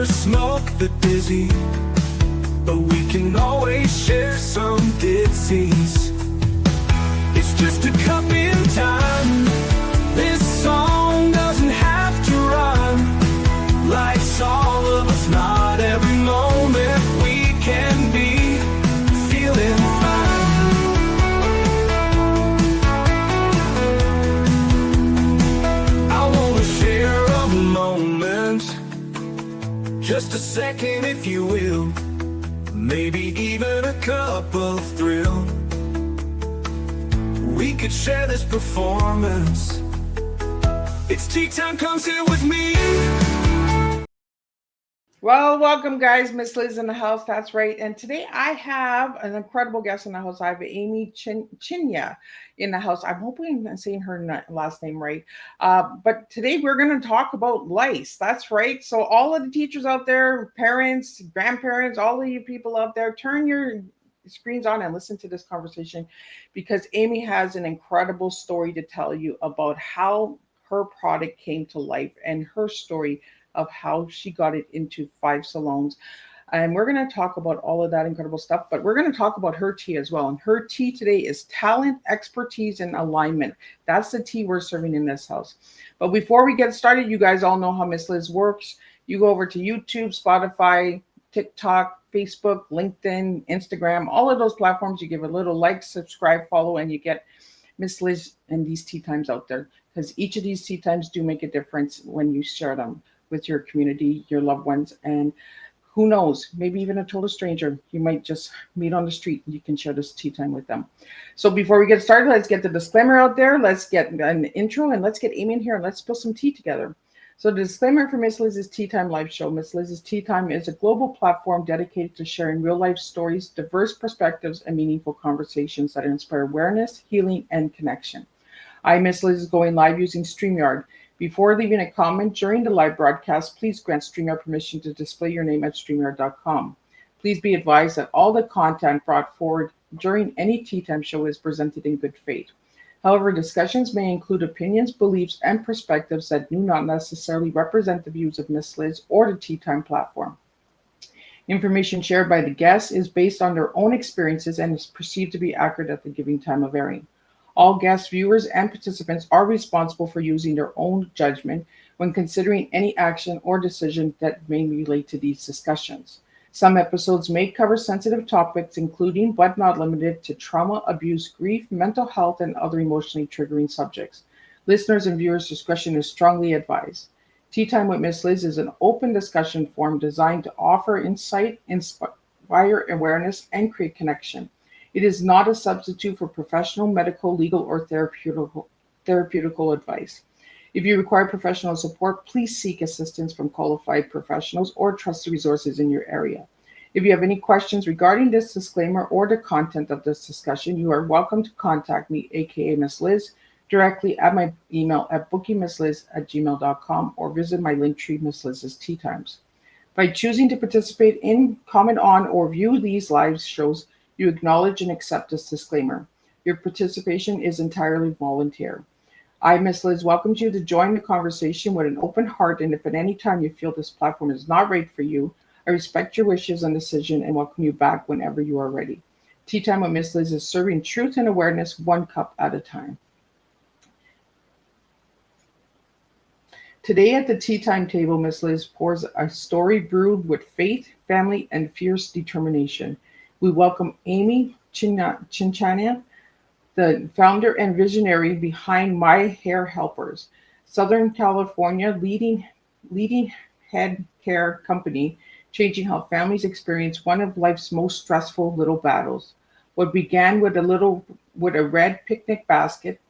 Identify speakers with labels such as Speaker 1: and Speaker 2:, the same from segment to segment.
Speaker 1: never smoke the dizzy, but we can always share some disease. It's just a cup in time. This song doesn't have to rhyme. Life's all of us, not every moment we can be feeling fine. I wanna share a moment, just a second if you will, maybe even a cup of thrill. We could share this performance. It's tea time, come sit with me.
Speaker 2: Well, welcome guys. Miss Liz in the house, that's right. And today I have an incredible guest in the house. I have Amy Chinian in the house. I'm hoping I'm saying her last name right. But today we're going to talk about lice. That's right. So all of the teachers out there, parents, grandparents, all of you people out there, turn your screens on and listen to this conversation, because Amy has an incredible story to tell you about how her product came to life and her story of how she got it into 5 salons. And we're going to talk about all of that incredible stuff, but we're going to talk about her tea as well. And her tea today is talent, expertise, and alignment. That's the tea we're serving in this house. But before we get started, you guys all know how Miss Liz works. You go over to YouTube, Spotify, TikTok, Facebook, LinkedIn, Instagram, all of those platforms. You give a little like, subscribe, follow, and you get Miss Liz and these tea times out there, because each of these tea times do make a difference when you share them with your community, your loved ones, and who knows, maybe even a total stranger you might just meet on the street and you can share this tea time with them. So before we get started, let's get the disclaimer out there. Let's get an intro and let's get Amy in here and let's spill some tea together. So the disclaimer for Miss Liz's Tea Time live show. Miss Liz's Tea Time is a global platform dedicated to sharing real life stories, diverse perspectives, and meaningful conversations that inspire awareness, healing, and connection. I, Miss Liz, is going live using StreamYard. Before leaving a comment during the live broadcast, please grant StreamYard permission to display your name at StreamYard.com. Please be advised that all the content brought forward during any Tea Time show is presented in good faith. However, discussions may include opinions, beliefs, and perspectives that do not necessarily represent the views of Miss Liz or the Tea Time platform. Information shared by the guests is based on their own experiences and is perceived to be accurate at the given time of airing. All guests, viewers, and participants are responsible for using their own judgment when considering any action or decision that may relate to these discussions. Some episodes may cover sensitive topics, including but not limited to trauma, abuse, grief, mental health, and other emotionally triggering subjects. Listeners' and viewers' discretion is strongly advised. Tea Time with Miss Liz is an open discussion forum designed to offer insight, inspire awareness, and create connection. It is not a substitute for professional, medical, legal, or therapeutical advice. If you require professional support, please seek assistance from qualified professionals or trusted resources in your area. If you have any questions regarding this disclaimer or the content of this discussion, you are welcome to contact me, aka Miss Liz, directly at my email at bookingmissliz@gmail.com or visit my link tree, Miss Liz's Tea Times. By choosing to participate in, comment on, or view these live shows, you acknowledge and accept this disclaimer. Your participation is entirely volunteer. I, Miss Liz, welcomes you to join the conversation with an open heart, and if at any time you feel this platform is not right for you, I respect your wishes and decision and welcome you back whenever you are ready. Tea Time with Miss Liz is serving truth and awareness one cup at a time. Today at the Tea Time table, Miss Liz pours a story brewed with faith, family, and fierce determination. We welcome Amy Chinian, the founder and visionary behind My Hair Helpers, Southern California leading head care company, changing how families experience one of life's most stressful little battles. What began with a red picnic basket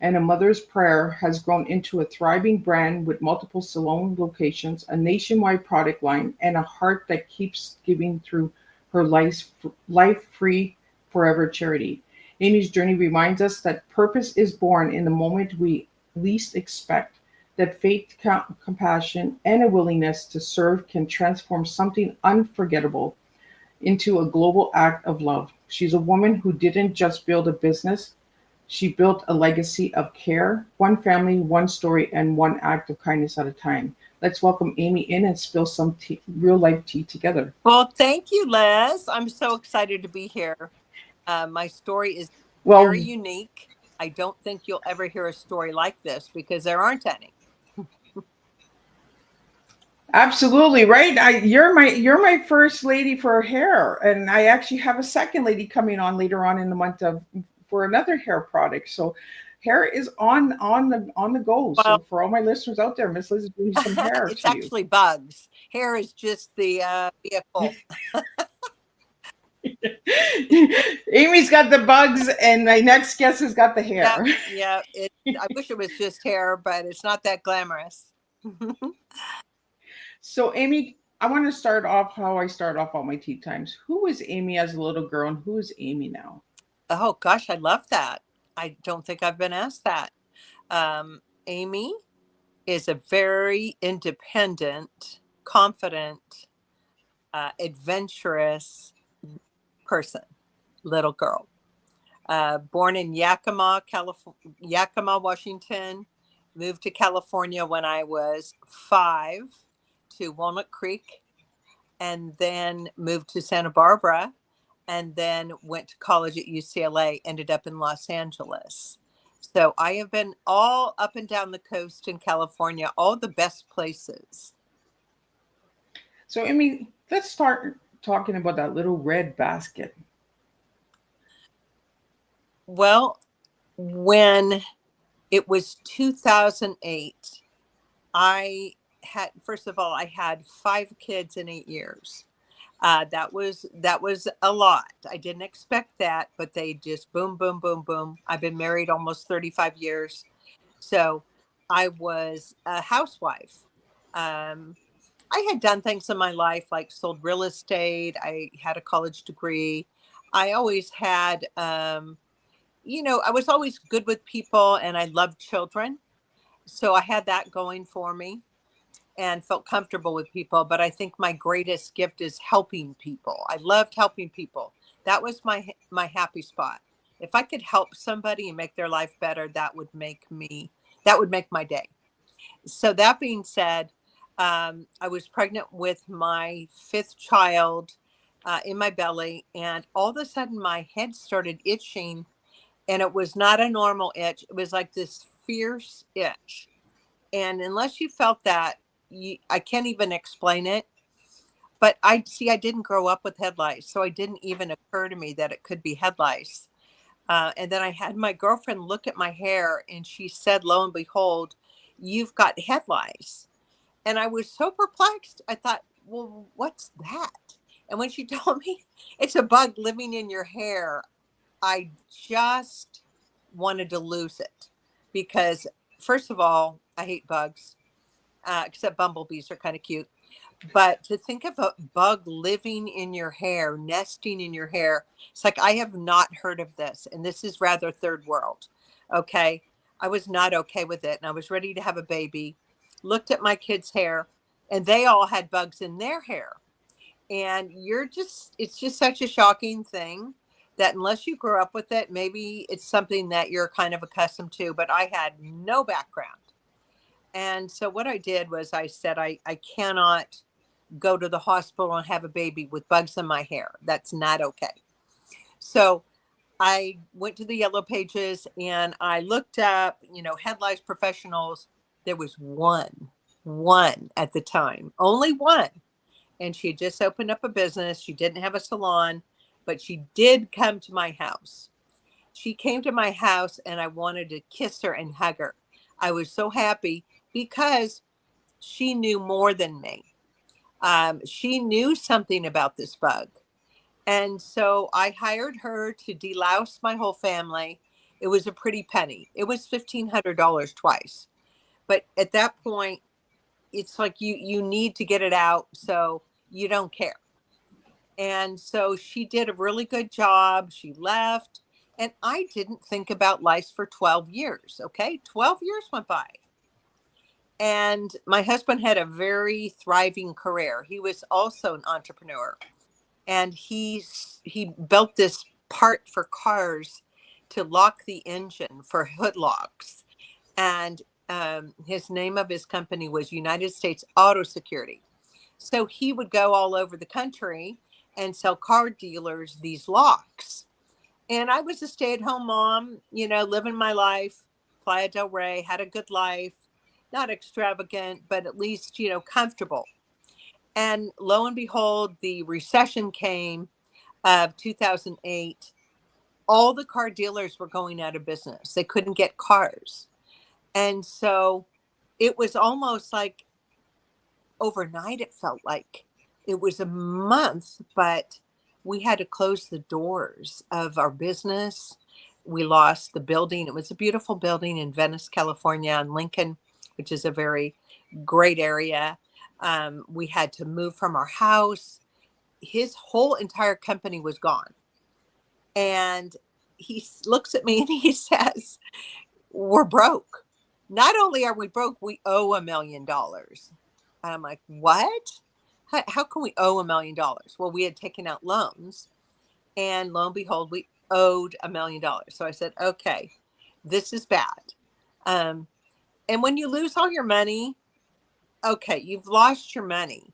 Speaker 2: and a mother's prayer has grown into a thriving brand with multiple salon locations, a nationwide product line, and a heart that keeps giving through her life-free forever charity. Amy's journey reminds us that purpose is born in the moment we least expect, that faith, compassion, and a willingness to serve can transform something unforgettable into a global act of love. She's a woman who didn't just build a business, She built a legacy of care, one family, one story, and one act of kindness at a time. Let's welcome Amy in and spill some tea, real life tea together.
Speaker 3: Well, thank you, Liz. I'm so excited to be here. My story is very
Speaker 2: Well,
Speaker 3: unique. I don't think you'll ever hear a story like this because there aren't any.
Speaker 2: absolutely right. You're my first lady for hair, and I actually have a second lady coming on later on in the month of for another hair product. So, hair is on the go.
Speaker 3: Well,
Speaker 2: So for all my listeners out there, Miss Liz is doing some hair
Speaker 3: it's
Speaker 2: for you.
Speaker 3: actually bugs. Hair is just the vehicle.
Speaker 2: Amy's got the bugs, and my next guest has got the
Speaker 3: Yeah,
Speaker 2: hair.
Speaker 3: yeah. I wish it was just hair, but it's not that glamorous.
Speaker 2: So, Amy, I want to start off how I start off all my tea times. Who was Amy as a little girl, and who is Amy now?
Speaker 3: Oh gosh, I love that. I don't think I've been asked that. Amy is a very independent, confident, adventurous person, little girl. Born in Yakima, California, Yakima, Washington. Moved to California when I was 5 to Walnut Creek, and then moved to Santa Barbara, and then went to college at UCLA. Ended up in Los Angeles. So I have been all up and down the coast in California, all the best places.
Speaker 2: So, Amy, let's start talking about that little red basket.
Speaker 3: Well, when it was 2008, I had, first of all, I had 5 kids in 8 years. That was a lot. I didn't expect that, but they just boom, boom, boom, boom. I've been married almost 35 years, so I was a housewife. Um, I had done things in my life like sold real estate. I had a college degree. I always had, I was always good with people, and I loved children, so I had that going for me and felt comfortable with people. But I think my greatest gift is helping people. I loved helping people. That was my happy spot. If I could help somebody and make their life better, that would make my day. So that being said, I was pregnant with my 5th child in my belly, and all of a sudden my head started itching, and it was not a normal itch. It was like this fierce itch, and unless you felt that, I can't even explain it. But I didn't grow up with head lice, so it didn't even occur to me that it could be head lice. And then I had my girlfriend look at my hair, and she said, "Lo and behold, you've got head lice." And I was so perplexed. I thought, "Well, what's that?" And when she told me it's a bug living in your hair, I just wanted to lose it because, first of all, I hate bugs, except bumblebees are kind of cute. But to think of a bug living in your hair, nesting in your hair, it's like I have not heard of this. And this is rather third world. Okay. I was not okay with it. And I was ready to have a baby. Looked at my kids' hair, and they all had bugs in their hair. And it's just such a shocking thing that unless you grew up with it, maybe it's something that you're kind of accustomed to. But I had no background. And so what I did was I said, I cannot go to the hospital and have a baby with bugs in my hair. That's not okay. So I went to the yellow pages and I looked up, head lice professionals. There was one at the time, only one. And she had just opened up a business. She didn't have a salon, but she did come to my house. She came to my house and I wanted to kiss her and hug her. I was so happy because she knew more than me. She knew something about this bug. And so I hired her to delouse my whole family. It was a pretty penny. It was $1,500 twice. But at that point, it's like you need to get it out, so you don't care. And so she did a really good job. She left. And I didn't think about lice for 12 years. Okay. 12 years went by. And my husband had a very thriving career. He was also an entrepreneur. And he built this part for cars to lock the engine for hood locks. And his name of his company was United States Auto Security. So he would go all over the country and sell car dealers these locks. And I was a stay-at-home mom, living my life, Playa del Rey, had a good life, not extravagant, but at least, comfortable. And lo and behold, the recession came of 2008. All the car dealers were going out of business. They couldn't get cars. And so it was almost like overnight, it felt like it was a month, but we had to close the doors of our business. We lost the building. It was a beautiful building in Venice, California, and Lincoln, which is a very great area. We had to move from our house. His whole entire company was gone. And he looks at me and he says, "We're broke. Not only are we broke, we owe $1 million." And I'm like, "What? How can we owe $1 million?" Well, we had taken out loans, and lo and behold, we owed $1 million. So I said, "Okay, this is bad." And when you lose all your money, okay, you've lost your money,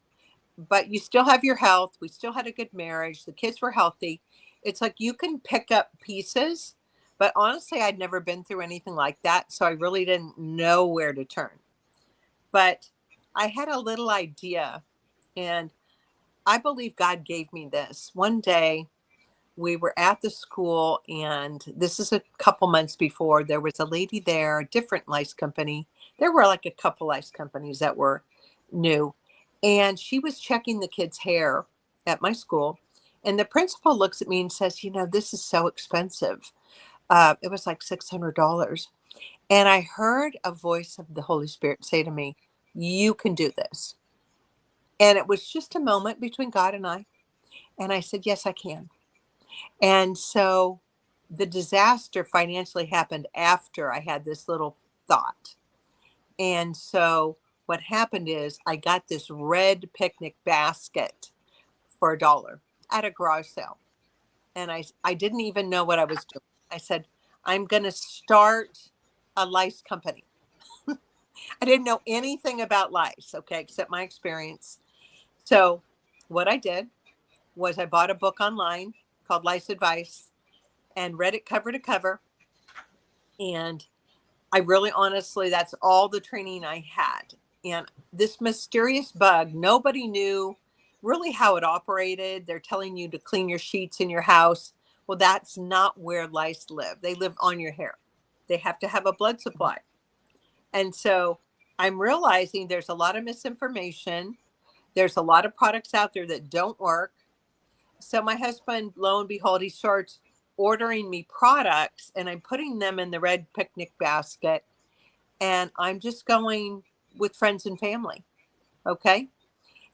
Speaker 3: but you still have your health. We still had a good marriage. The kids were healthy. It's like you can pick up pieces, but honestly, I'd never been through anything like that. So I really didn't know where to turn. But I had a little idea, and I believe God gave me this. One day we were at the school, and this is a couple months before. There was a lady there, a different lice company. There were like a couple lice companies that were new. And she was checking the kids' hair at my school. And the principal looks at me and says, "This is so expensive." It was like $600. And I heard a voice of the Holy Spirit say to me, "You can do this." And it was just a moment between God and I. And I said, "Yes, I can." And so the disaster financially happened after I had this little thought. And so what happened is I got this red picnic basket for $1 at a garage sale. And I didn't even know what I was doing. I said, "I'm going to start a lice company." I didn't know anything about lice, okay, except my experience. So what I did was I bought a book online called Lice Advice and read it cover to cover. And I really honestly, that's all the training I had. And this mysterious bug, nobody knew really how it operated. They're telling you to clean your sheets in your house. Well, that's not where lice live. They live on your hair. They have to have a blood supply. And so I'm realizing there's a lot of misinformation. There's a lot of products out there that don't work. So my husband, lo and behold, he starts ordering me products, and I'm putting them in the red picnic basket. And I'm just going with friends and family. Okay.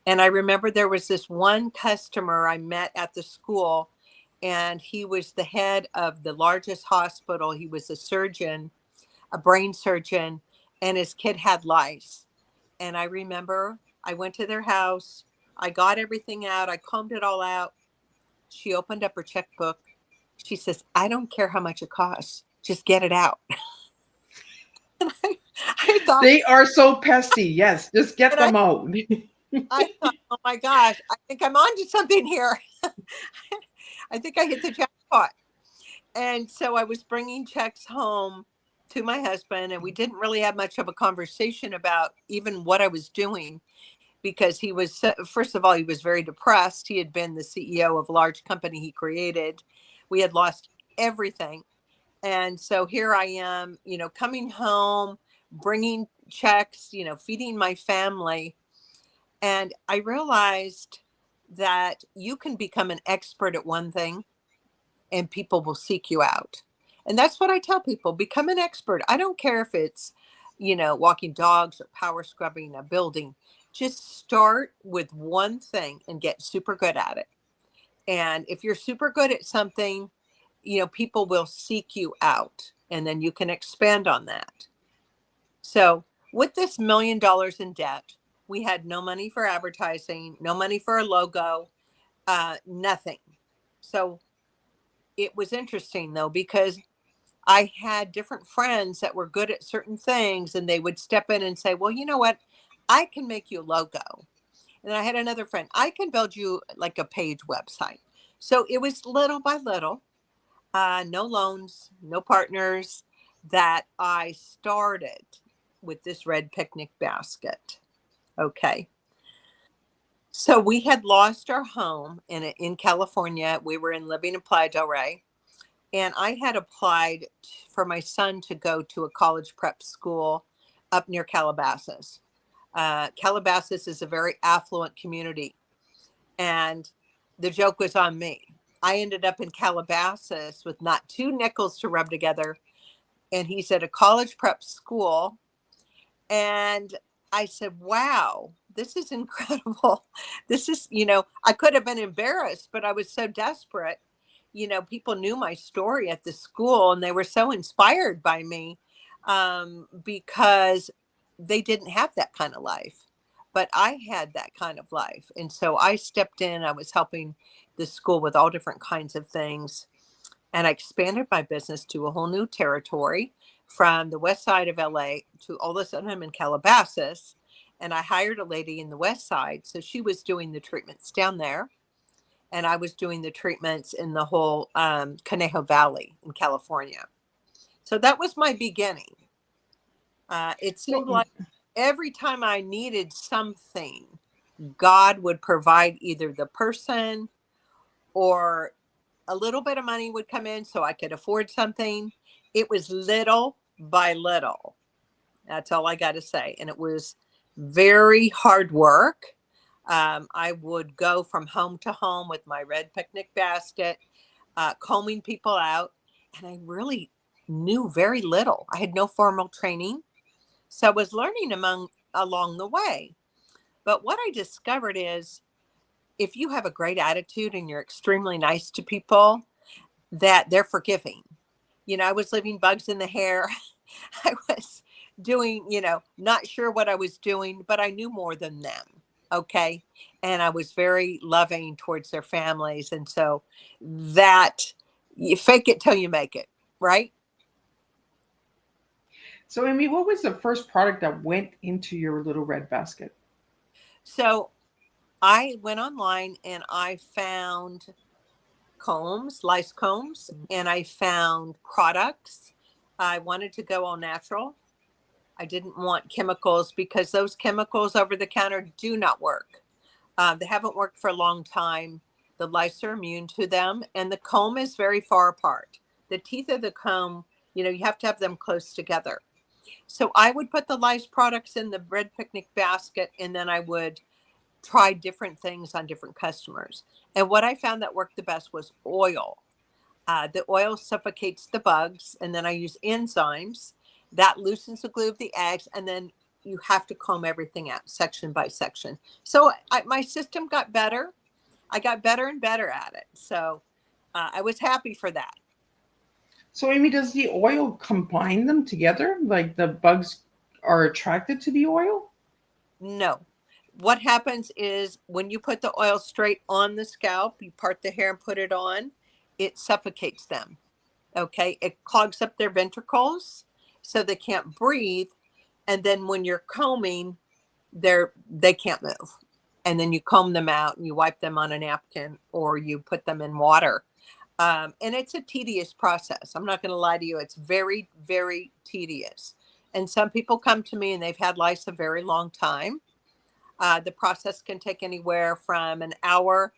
Speaker 3: And I remember there was this one customer I met at the school, and he was the head of the largest hospital. He was a surgeon, a brain surgeon, and his kid had lice. And I remember I went to their house. I got everything out. I combed it all out. She opened up her checkbook. She says, "I don't care how much it costs. Just get it out." And I thought,
Speaker 2: They are so pesty. Yes, just get
Speaker 3: and
Speaker 2: them out.
Speaker 3: I thought, "Oh my gosh, I think I'm onto something here." I think I hit the jackpot. And so I was bringing checks home to my husband, and we didn't really have much of a conversation about even what I was doing, because he was, first of all, he was very depressed. He had been the CEO of a large company he created. We had lost everything. And so here I am, coming home, bringing checks, feeding my family. And I realized that you can become an expert at one thing and people will seek you out. And that's what I tell people: become an expert. I don't care if it's, walking dogs or power scrubbing a building. Just start with one thing and get super good at it. And if you're super good at something, people will seek you out, and then you can expand on that. So with this $1 million in debt, we had no money for advertising, no money for a logo, nothing. So it was interesting though, because I had different friends that were good at certain things, and they would step in and say, well, you know what? I can make you a logo. And then I had another friend, I can build you like a page website. So it was little by little, no loans, no partners, that I started with this red picnic basket. Okay. So we had lost our home in California. We were living in Playa del Rey. And I had applied for my son to go to a college prep school up near Calabasas. Calabasas is a very affluent community. And the joke was on me. I ended up in Calabasas with not two nickels to rub together. And he's at a college prep school. And I said, wow, this is incredible. This is, I could have been embarrassed, but I was so desperate. People knew my story at the school, and they were so inspired by me, because they didn't have that kind of life. But I had that kind of life. And so I stepped in. I was helping the school with all different kinds of things. And I expanded my business to a whole new territory, from the west side of LA to all of a sudden I'm in Calabasas. And I hired a lady in the west side. So she was doing the treatments down there. And I was doing the treatments in the whole Conejo Valley in California. So that was my beginning. It seemed
Speaker 2: So,
Speaker 3: like every time I needed something, God would provide either the person, or a little bit of money would come in so I could afford something. It was little by little. That's all I got to say. And it was very hard work. I would go from home to home with my red picnic basket, combing people out. And I really knew very little. I had no formal training. So I was learning along the way. But what I discovered is, if you have a great attitude and you're extremely nice to people, that they're forgiving. I was leaving bugs in the hair. I was doing, not sure what I was doing, but I knew more than them. Okay. And I was very loving towards their families. And so that, you fake it till you make it, right?
Speaker 2: so Amy, what was the first product that went into your little red basket?
Speaker 3: So I went online and I found combs, lice combs, and I found products. I wanted to go all natural. I didn't want chemicals, because those chemicals over the counter do not work. They haven't worked for a long time. The lice are immune to them, and the comb is very far apart. The teeth of the comb, you have to have them close together. So I would put the lice products in the red picnic basket, and then I would try different things on different customers. And what I found that worked the best was oil. The oil suffocates the bugs, and then I use enzymes that loosens the glue of the eggs, and then you have to comb everything out section by section. So my system got better. I got better and better at it. So I was happy for that.
Speaker 2: So Amy, does the oil combine them together? Like the bugs are attracted to the oil?
Speaker 3: No. What happens is, when you put the oil straight on the scalp, you part the hair and put it on, it suffocates them. Okay. It clogs up their ventricles so they can't breathe. And then when you're combing, they can't move. And then you comb them out and you wipe them on a napkin, or you put them in water. And it's a tedious process. I'm not going to lie to you. It's very, very tedious. And some people come to me and they've had lice a very long time. The process can take anywhere from an hour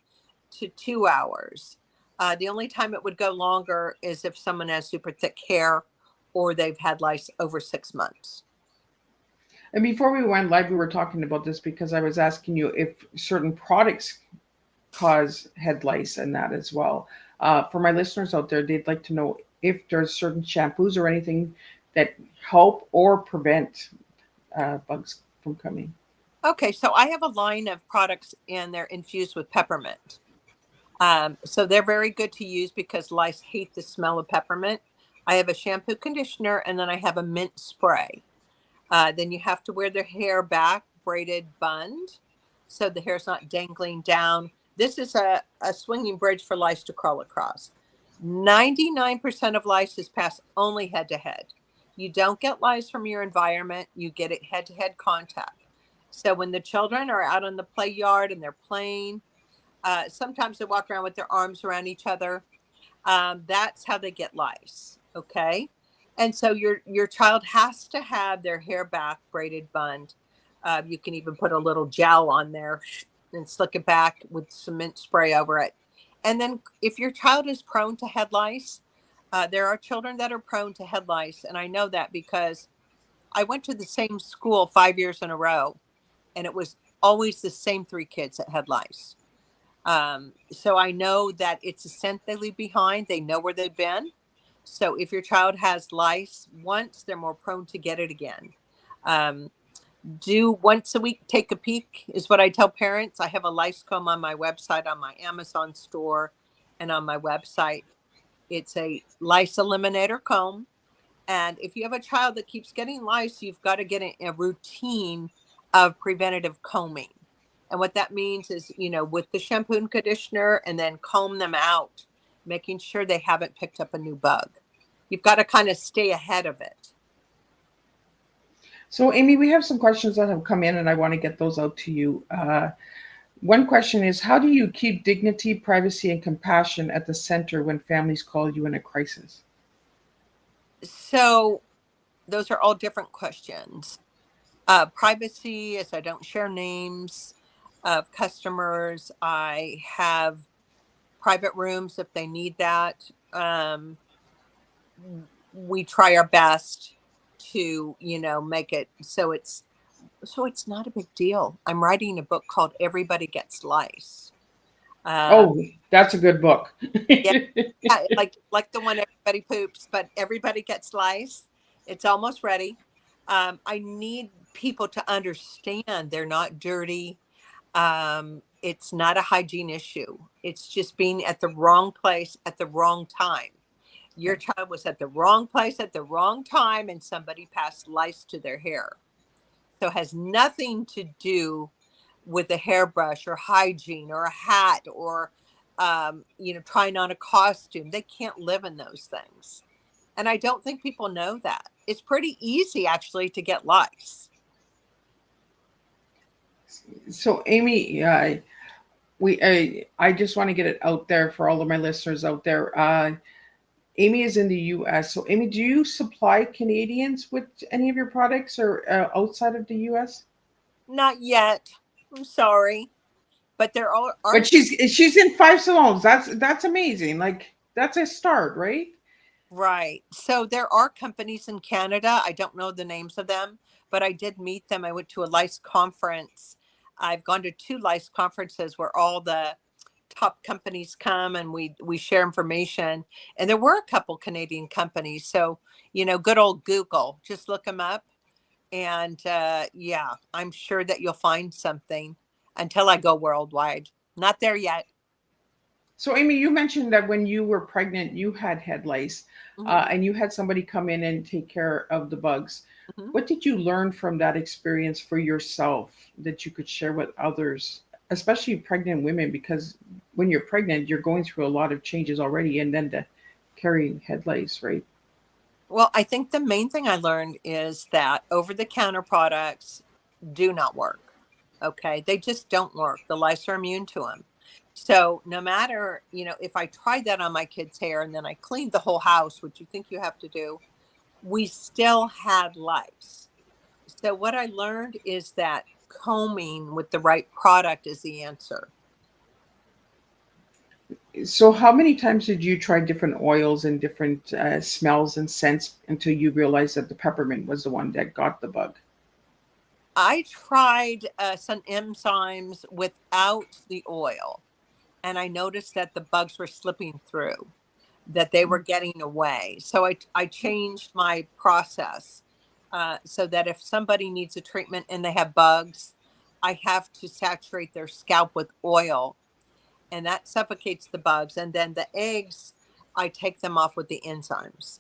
Speaker 3: to 2 hours. The only time it would go longer is if someone has super thick hair, or they've had lice over 6 months.
Speaker 2: And before we went live, we were talking about this because I was asking you if certain products cause head lice and that as well. For my listeners out there, they'd like to know if there's certain shampoos or anything that help or prevent bugs from coming.
Speaker 3: Okay, so I have a line of products, and they're infused with peppermint. So they're very good to use because lice hate the smell of peppermint. I have a shampoo, conditioner, and then I have a mint spray. Then you have to wear their hair back, braided, bunned, so the hair's not dangling down. This is a swinging bridge for lice to crawl across. 99% of lice is passed only head to head. You don't get lice from your environment, you get it head to head contact. So when the children are out on the play yard and they're playing, sometimes they walk around with their arms around each other. That's how they get lice. Okay. And so your child has to have their hair back braided bund. You can even put a little gel on there and slick it back with cement spray over it. And then if your child is prone to head lice, there are children that are prone to head lice. And I know that because I went to the same school 5 years in a row, and it was always the same 3 kids that had lice. So I know that it's a scent they leave behind. They know where they've been. So if your child has lice once, they're more prone to get it again. Do once a week, take a peek is what I tell parents. I have a lice comb on my website, on my Amazon store, and on my website. It's a lice eliminator comb. And if you have a child that keeps getting lice, you've got to get a routine of preventative combing. And what that means is, with the shampoo and conditioner, and then comb them out, making sure they haven't picked up a new bug. You've got to kind of stay ahead of it.
Speaker 2: So, Amy, we have some questions that have come in, and I want to get those out to you. One question is, how do you keep dignity, privacy, and compassion at the center when families call you in a crisis?
Speaker 3: So those are all different questions. Privacy is I don't share names of customers. I have private rooms if they need that. We try our best to, make it so it's not a big deal. I'm writing a book called Everybody Gets Lice.
Speaker 2: Oh, that's a good book.
Speaker 3: Yeah, like the one Everybody Poops, but Everybody Gets Lice. It's almost ready. I need people to understand they're not dirty. It's not a hygiene issue. It's just being at the wrong place at the wrong time. Your child was at the wrong place at the wrong time, and somebody passed lice to their hair. So it has nothing to do with a hairbrush or hygiene or a hat or, trying on a costume. They can't live in those things. And I don't think people know that. It's pretty easy, actually, to get lice.
Speaker 2: So, Amy, I just want to get it out there for all of my listeners out there. Amy is in the U.S. So, Amy, do you supply Canadians with any of your products or outside of the U.S.?
Speaker 3: Not yet. I'm sorry, but there are.
Speaker 2: But she's in 5 salons. That's amazing. Like that's a start, right?
Speaker 3: Right. So there are companies in Canada. I don't know the names of them, but I did meet them. I went to a Lice conference. I've gone to 2 Lice conferences where all the top companies come and we share information. And there were a couple Canadian companies. So, good old Google, just look them up. And yeah, I'm sure that you'll find something until I go worldwide. Not there yet.
Speaker 2: So, Amy, you mentioned that when you were pregnant, you had head lice, and you had somebody come in and take care of the bugs.
Speaker 3: Mm-hmm.
Speaker 2: What did you learn from that experience for yourself that you could share with others, especially pregnant women? Because when you're pregnant, you're going through a lot of changes already, and then to carrying head lice, right?
Speaker 3: Well, I think the main thing I learned is that over-the-counter products do not work. Okay. They just don't work. The lice are immune to them. So no matter, if I tried that on my kid's hair and then I cleaned the whole house, which you think you have to do, we still had lice. So what I learned is that combing with the right product is the answer.
Speaker 2: So, how many times did you try different oils and different smells and scents until you realized that the peppermint was the one that got the bug?
Speaker 3: I tried some enzymes without the oil, and I noticed that the bugs were slipping through, that they were getting away. So I changed my process so that if somebody needs a treatment and they have bugs, I have to saturate their scalp with oil, and that suffocates the bugs. And then the eggs, I take them off with the enzymes.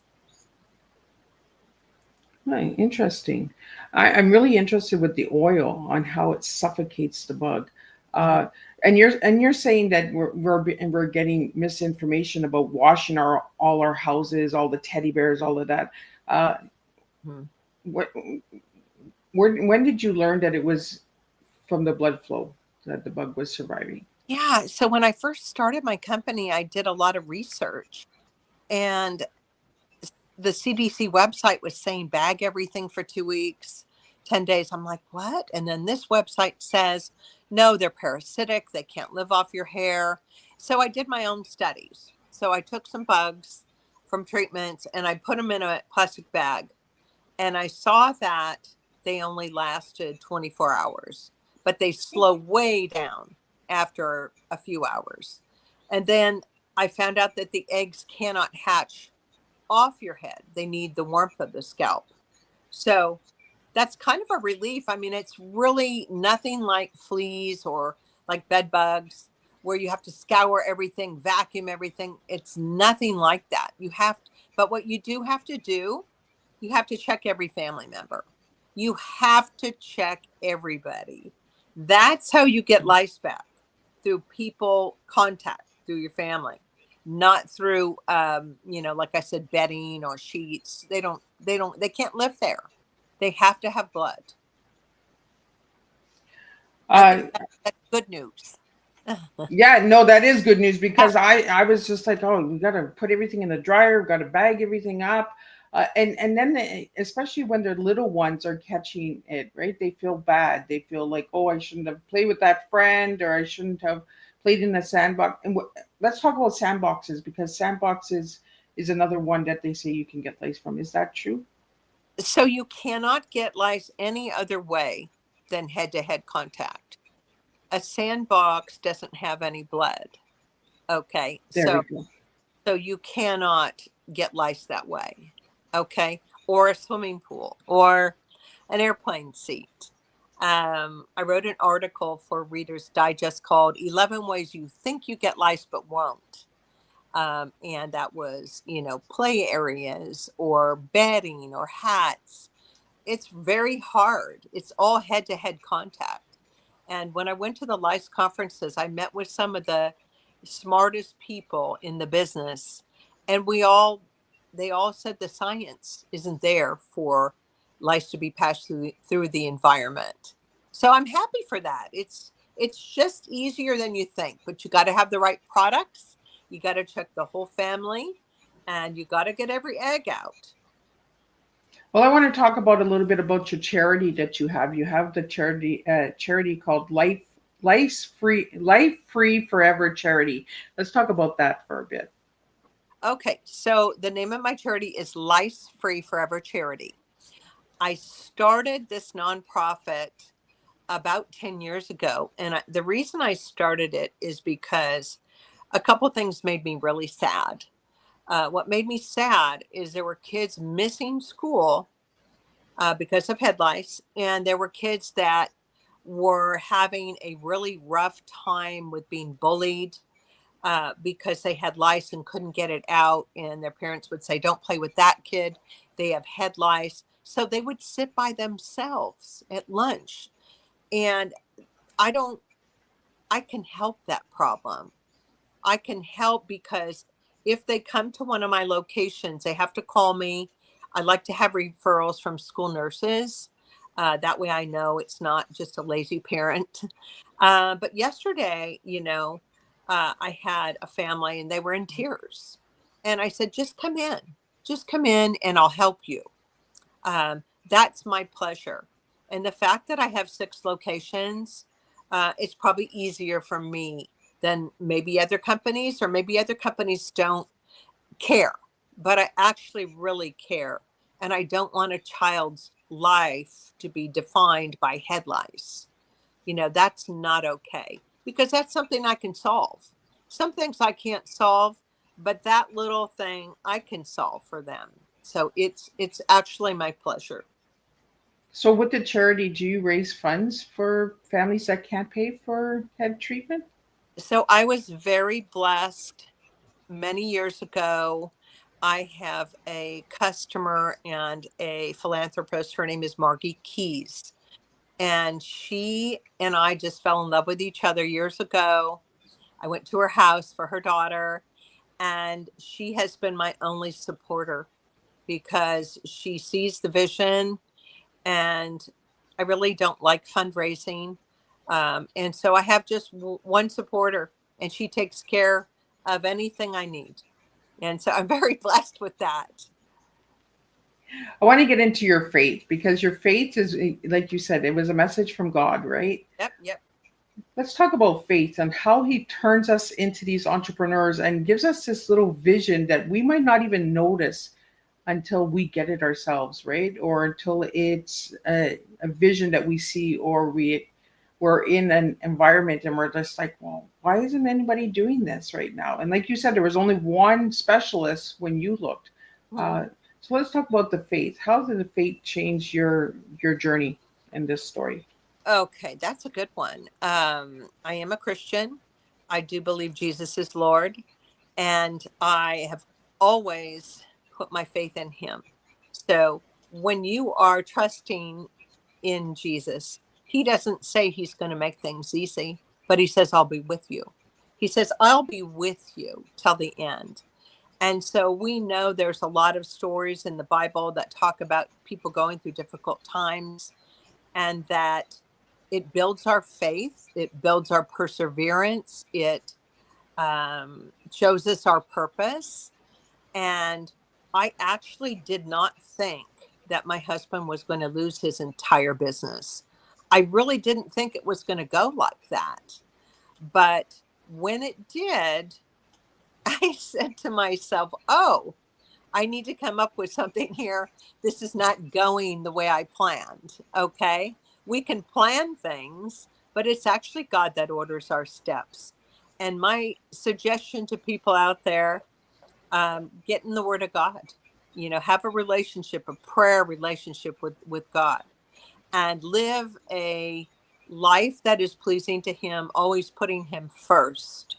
Speaker 2: Right, interesting. I'm really interested with the oil on how it suffocates the bug. Uh, And you're saying that we're getting misinformation about washing all our houses, all the teddy bears, all of that. Uh,
Speaker 3: Mhm.
Speaker 2: what, when did you learn that it was from the blood flow that the bug was surviving?
Speaker 3: Yeah. So when I first started my company, I did a lot of research, and the CDC website was saying bag everything for 2 weeks, 10 days. I'm like, what? And then this website says, no, they're parasitic. They can't live off your hair. So I did my own studies. So I took some bugs from treatments and I put them in a plastic bag. And I saw that they only lasted 24 hours, but they slow way down after a few hours. And then I found out that the eggs cannot hatch off your head. They need the warmth of the scalp. So that's kind of a relief. I mean, it's really nothing like fleas or like bed bugs where you have to scour everything, vacuum everything. It's nothing like that. But what you do have to do, you have to check every family member. You have to check everybody. That's how you get lice back, through people contact, through your family, not through like I said, bedding or sheets. They can't live there. They have to have blood. I
Speaker 2: Uh,
Speaker 3: think that's good news.
Speaker 2: yeah, no, that is good news because I was just like, oh, we got to put everything in the dryer, we got to bag everything up. And then especially when their little ones are catching it, right? They feel bad. They feel like, oh, I shouldn't have played with that friend, or I shouldn't have played in a sandbox. And let's talk about sandboxes, because sandboxes is another one that they say you can get lice from. Is that true?
Speaker 3: So you cannot get lice any other way than head to head contact. A sandbox doesn't have any blood. Okay.
Speaker 2: There we
Speaker 3: So
Speaker 2: go.
Speaker 3: you cannot get lice that way. Okay. Or a swimming pool or an airplane seat. I wrote an article for Reader's Digest called 11 Ways You Think You Get Lice But Won't. And that was, play areas or bedding or hats. It's very hard. It's all head to head contact. And when I went to the Lice conferences, I met with some of the smartest people in the business, and they all said the science isn't there for lice to be passed through the environment. So I'm happy for that. It's just easier than you think, but you got to have the right products. You got to check the whole family, and you got to get every egg out.
Speaker 2: Well, I want to talk about a little bit about your charity that you have. You have the charity called Life Free Forever Charity. Let's talk about that for a bit.
Speaker 3: Okay, so the name of my charity is Lice Free Forever Charity. I started this nonprofit about 10 years ago. And the reason I started it is because a couple things made me really sad. What made me sad is there were kids missing school because of head lice, and there were kids that were having a really rough time with being bullied because they had lice and couldn't get it out. And their parents would say, don't play with that kid. They have head lice. So they would sit by themselves at lunch. And I don't, I can help that problem. I can help because if they come to one of my locations, they have to call me. I like to have referrals from school nurses. That way I know it's not just a lazy parent. But yesterday, I had a family and they were in tears. And I said, just come in and I'll help you. That's my pleasure. And the fact that I have 6 locations, it's probably easier for me than maybe other companies, or maybe other companies don't care, but I actually really care. And I don't want a child's life to be defined by head lice. That's not okay, because that's something I can solve. Some things I can't solve, but that little thing I can solve for them. So it's actually my pleasure.
Speaker 2: So, with the charity, do you raise funds for families that can't pay for head treatment?
Speaker 3: So I was very blessed many years ago. I have a customer and a philanthropist. Her name is Margie Keys. And she and I just fell in love with each other years ago. I went to her house for her daughter, and she has been my only supporter because she sees the vision. And I really don't like fundraising. And so I have just one supporter, and she takes care of anything I need. And so I'm very blessed with that.
Speaker 2: I want to get into your faith because your faith is, like you said, it was a message from God, right?
Speaker 3: Yep, yep.
Speaker 2: Let's talk about faith and how he turns us into these entrepreneurs and gives us this little vision that we might not even notice until we get it ourselves, right? Or until it's a vision that we see, or we're in an environment and we're just like, well, why isn't anybody doing this right now? And like you said, there was only one specialist when you looked.
Speaker 3: Mhm.
Speaker 2: So let's talk about the faith. How did the faith change your journey in this story?
Speaker 3: Okay, that's a good one. I am a Christian. I do believe Jesus is Lord, and I have always put my faith in him. So when you are trusting in Jesus, he doesn't say he's going to make things easy, but he says, I'll be with you. He says, I'll be with you till the end. And so we know there's a lot of stories in the Bible that talk about people going through difficult times, and that it builds our faith, it builds our perseverance, it shows us our purpose. And I actually did not think that my husband was going to lose his entire business. I really didn't think it was going to go like that. But when it did, I said to myself, oh, I need to come up with something here. This is not going the way I planned. Okay. We can plan things, but it's actually God that orders our steps. And my suggestion to people out there, get in the Word of God, have a relationship, a prayer relationship with God, and live a life that is pleasing to Him, always putting Him first.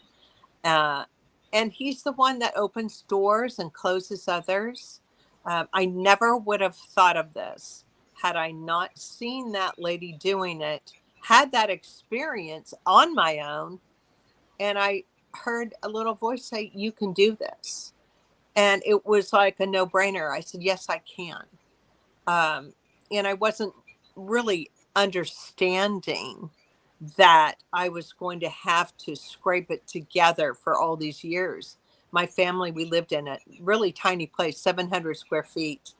Speaker 3: Uh, and he's the one that opens doors and closes others. I never would have thought of this had I not seen that lady doing it, had that experience on my own, and I heard a little voice say, you can do this. And it was like a no brainer. I said, yes, I can. Um, and I wasn't really understanding that I was going to have to scrape it together for all these years. My family, we lived in a really tiny place, 700 square feet,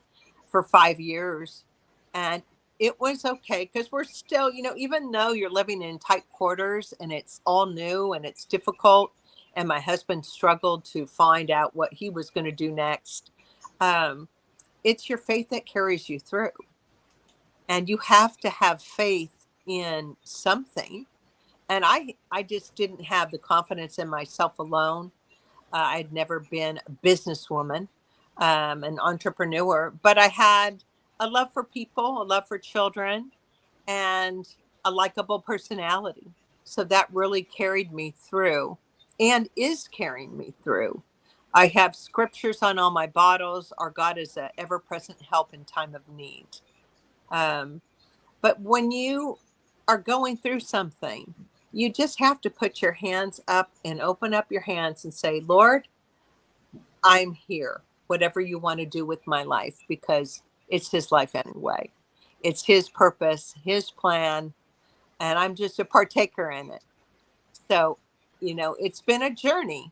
Speaker 3: for 5 years. And it was okay because we're still, even though you're living in tight quarters and it's all new and it's difficult, and my husband struggled to find out what he was going to do next. Um, it's your faith that carries you through. And you have to have faith in something. And I just didn't have the confidence in myself alone. I'd never been a businesswoman, an entrepreneur, but I had a love for people, a love for children, and a likable personality. So that really carried me through and is carrying me through. I have scriptures on all my bottles. Our God is an ever present help in time of need. Um, but when you are going through something, you just have to put your hands up and open up your hands and say, Lord, I'm here, whatever you want to do with my life, because it's his life anyway. It's his purpose, his plan, and I'm just a partaker in it. So, it's been a journey.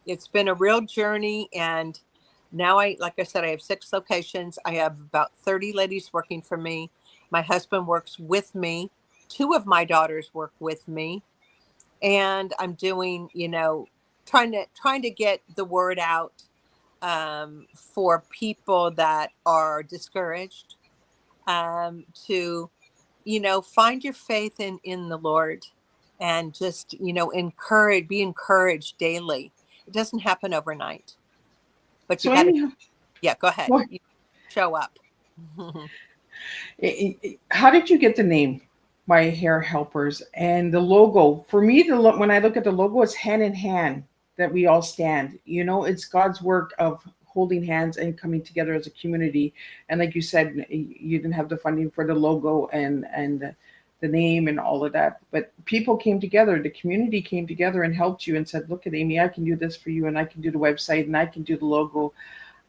Speaker 3: It's been a real journey. And now like I said, I have 6 locations. I have about 30 ladies working for me. My husband works with me. 2 of my daughters work with me. And I'm doing, trying to get the word out, for people that are discouraged, to, find your faith in the Lord, and just, be encouraged daily. It doesn't happen overnight, but you
Speaker 2: So
Speaker 3: got to,
Speaker 2: Amy,
Speaker 3: yeah, go ahead.
Speaker 2: what,
Speaker 3: You show up.
Speaker 2: how did you get the name My Hair Helpers and the logo? For me, when I look at the logo, it's hand in hand that we all stand. It's God's work of holding hands and coming together as a community. And like you said, you didn't have the funding for the logo and the name and all of that. But people came together, the community came together and helped you and said, look at Amy, I can do this for you, and I can do the website, and I can do the logo.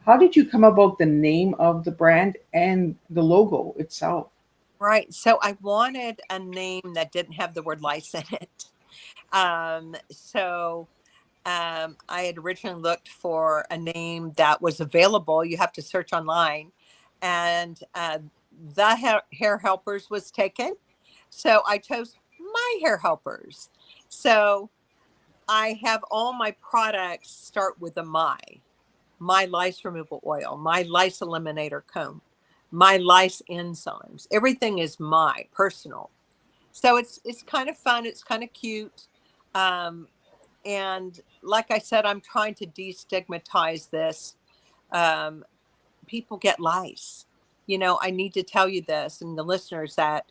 Speaker 2: How did you come about the name of the brand and the logo itself?
Speaker 3: Right. So I wanted a name that didn't have the word lice in it. I had originally looked for a name that was available. You have to search online, and the hair helpers was taken. So I chose my hair helpers. So I have all my products start with a my lice removal oil, my lice eliminator comb, my lice enzymes. Everything is my personal. So it's kind of fun. It's kind of cute. Um, and like I said, I'm trying to destigmatize this. Um, People get lice. I need to tell you this and the listeners that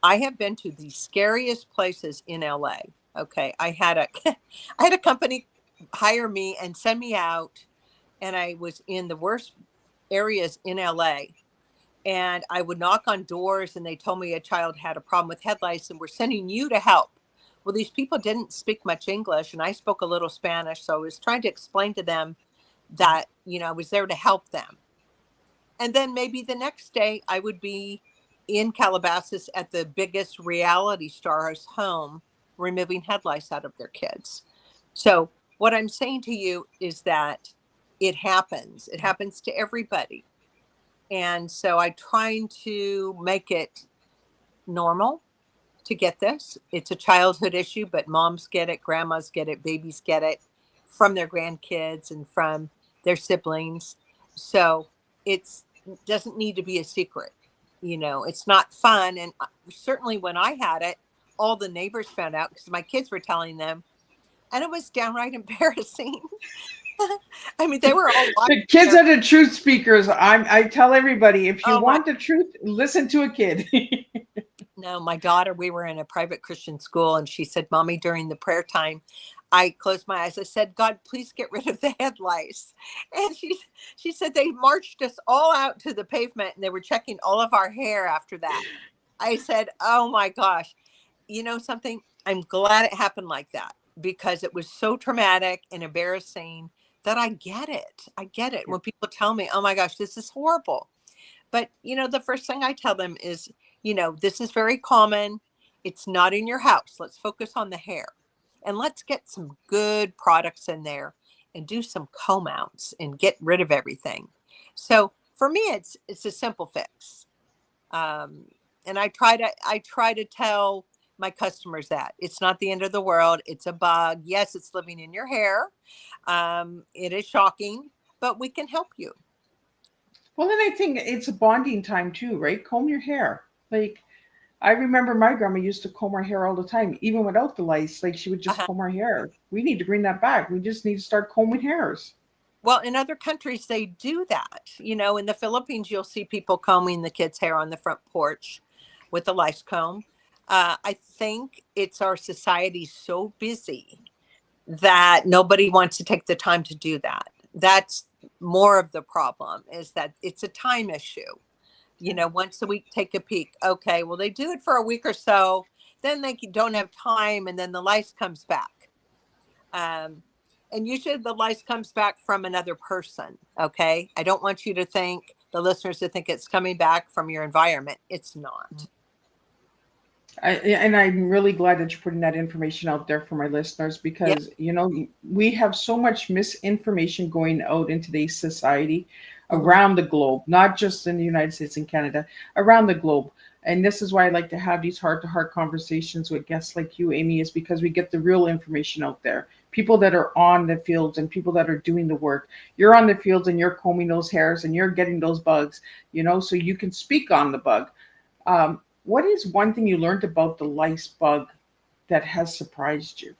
Speaker 3: I have been to the scariest places in LA. Okay. I had a company hire me and send me out, and I was in the worst areas in LA. And I would knock on doors and they told me a child had a problem with head lice and we're sending you to help. Well, these people didn't speak much English and I spoke a little Spanish. So I was trying to explain to them that, I was there to help them. And then maybe the next day I would be in Calabasas at the biggest reality star's home, removing head lice out of their kids. So what I'm saying to you is that it happens. It happens to everybody. And so I'm trying to make it normal to get this. It's a childhood issue, but moms get it, grandmas get it, babies get it from their grandkids and from their siblings. So it doesn't need to be a secret. It's not fun. And certainly when I had it, all the neighbors found out because my kids were telling them, and it was downright embarrassing. I mean, they were all watching.
Speaker 2: The kids are the truth speakers. I tell everybody, if you want the truth, listen to a kid.
Speaker 3: No, my daughter, we were in a private Christian school, and she said, Mommy, during the prayer time, I closed my eyes. I said, God, please get rid of the head lice. And she said they marched us all out to the pavement and they were checking all of our hair after that. I said, oh my gosh, something? I'm glad it happened like that because it was so traumatic and embarrassing that I get it. I get it when people tell me, oh my gosh, this is horrible. But, the first thing I tell them is, this is very common. It's not in your house. Let's focus on the hair and let's get some good products in there and do some comb outs and get rid of everything. So for me, it's a simple fix. And I try to tell my customers that it's not the end of the world. It's a bug. Yes, it's living in your hair. It is shocking, but we can help you.
Speaker 2: Well, then I think it's a bonding time too, right? Comb your hair. Like, I remember my grandma used to comb her hair all the time, even without the lice. Like, she would just comb her hair. We need to bring that back. We just need to start combing hairs.
Speaker 3: Well, in other countries, they do that. In the Philippines, you'll see people combing the kids' hair on the front porch with a lice comb. I think it's our society so busy that nobody wants to take the time to do that. That's more of the problem, is that it's a time issue. Once a week, take a peek. Okay, well, they do it for a week or so, then they don't have time, and then the lice comes back. And usually the lice comes back from another person. Okay, I don't want you to think, the listeners, to think it's coming back from your environment. It's not.
Speaker 2: And I'm really glad that you're putting that information out there for my listeners because, we have so much misinformation going out in today's society around the globe, not just in the United States and Canada, around the globe. And this is why I like to have these heart-to-heart conversations with guests like you, Amy, is because we get the real information out there. People that are on the fields and people that are doing the work. You're on the fields and you're combing those hairs and you're getting those bugs, so you can speak on the bug. What is one thing you learned about the lice bug that has surprised you?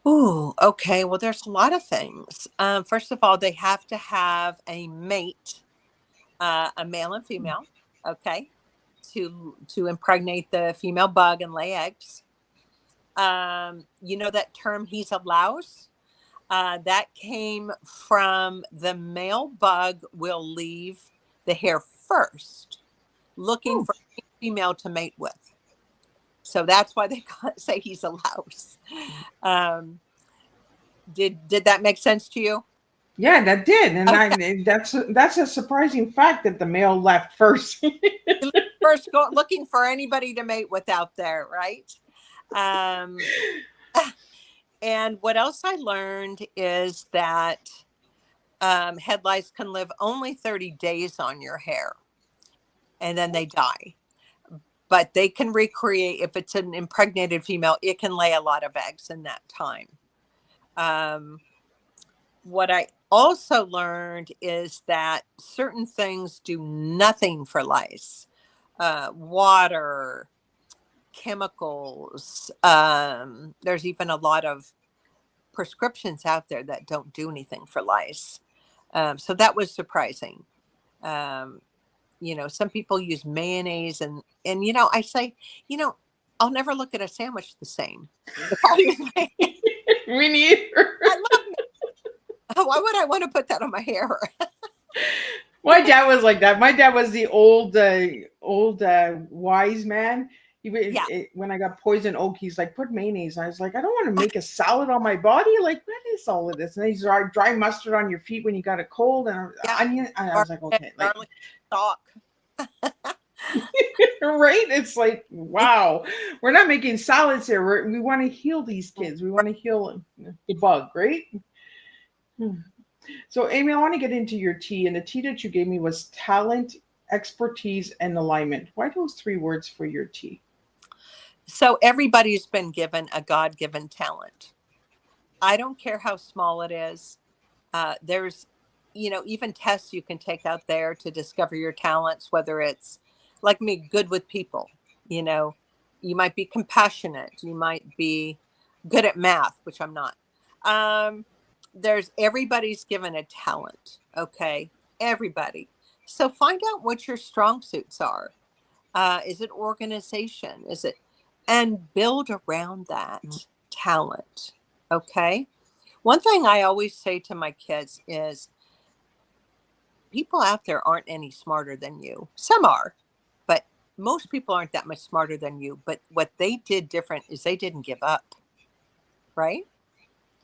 Speaker 3: Ooh, okay. Well, there's a lot of things. First of all, they have to have a mate, a male and female, okay, to impregnate the female bug and lay eggs. That term, he's a louse, that came from the male bug will leave the hair first, looking for female to mate with. So that's why they say he's a louse. Did that make sense to you?
Speaker 2: Yeah, that did, and
Speaker 3: Okay.
Speaker 2: that's a surprising fact that the male left first.
Speaker 3: First, go looking for anybody to mate with out there, right? Um, and what else I learned is that head lice can live only 30 days on your hair, and then they die. But they can recreate, if it's an impregnated female, it can lay a lot of eggs in that time. What I also learned is that certain things do nothing for lice. Water, chemicals. There's even a lot of prescriptions out there that don't do anything for lice. So that was surprising. Some people use mayonnaise and I say, I'll never look at a sandwich the same. If I use mayonnaise.
Speaker 2: Me neither.
Speaker 3: I love why would I want to put that on my hair?
Speaker 2: My dad was like that. My dad was the old wise man.
Speaker 3: Yeah.
Speaker 2: When I got poison oak, he's like, put mayonnaise. I was like, I don't want to make a salad on my body. Like, what is all of this? And he's dry mustard on your feet when you got a cold, and
Speaker 3: Yeah.
Speaker 2: onion. And I was like, okay, like,
Speaker 3: garlic stalk.
Speaker 2: right? It's like, wow, we're not making salads here. We want to heal these kids. We want to heal the bug, right? So, Amy, I want to get into your tea, and the tea that you gave me was talent, expertise, and alignment. Why those three words for your tea?
Speaker 3: So everybody's been given a God-given talent. I don't care how small it is. There's, even tests you can take out there to discover your talents, whether it's like me, good with people. You might be compassionate. You might be good at math, which I'm not. Everybody's given a talent. Okay. Everybody. So find out what your strong suits are. Is it organization? And build around that talent. Okay. One thing I always say to my kids is people out there aren't any smarter than you. Some are, but most people aren't that much smarter than you. But what they did different is they didn't give up. Right.